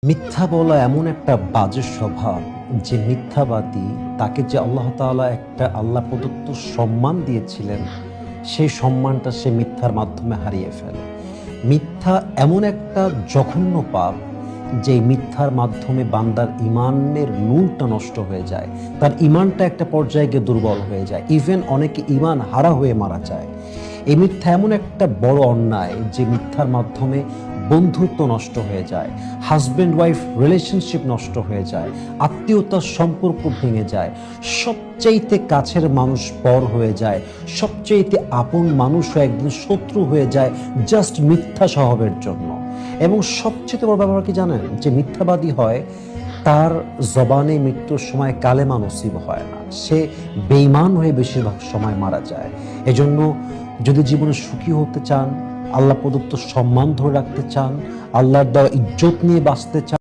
মিথ্যা বলা এমন একটা বাজে স্বভাব যে মিথ্যাবাদী তাকে যে আল্লাহ তাআলা একটা আল্লাহ প্রদত্ত সম্মান দিয়েছিলেন, সেই সম্মানটা সে মিথ্যার মাধ্যমে হারিয়ে ফেলে। মিথ্যা এমন একটা জঘন্য পাপ যে মিথ্যার মাধ্যমে বান্দার ইমানের নূরটা নষ্ট হয়ে যায়, তার ইমানটা একটা পর্যায়ে গিয়ে দুর্বল হয়ে যায়, ইভেন অনেকে ইমান হারা হয়ে মারা যায়। এই মিথ্যা এমন একটা বড় অন্যায় যে মিথ্যার মাধ্যমে বন্ধুত্ব নষ্ট হয়ে যায়, হাজব্যান্ড ওয়াইফ রিলেশনশিপ নষ্ট হয়ে যায়, আত্মীয়তার সম্পর্ক ভেঙে যায়, সবচাইতে কাছের মানুষ পর হয়ে যায়, সবচাইতে আপন মানুষও একদিন শত্রু হয়ে যায় জাস্ট মিথ্যা স্বভাবের জন্য। এবং সবচেয়ে বড় ব্যাপার কি জানেন, যে মিথ্যাবাদী হয় তার জবানে মৃত্যুর সময় কালেমা নসিব হয় না, সে বেঈমান হয়ে বেশিরভাগ সময় মারা যায়। এজন্য যদি জীবনে সুখী হতে চান, আল্লাহ প্রদত্ত সম্মান ধরে রাখতে চান, আল্লাহর দেওয়া ইজ্জত নিয়ে বাঁচতে চান,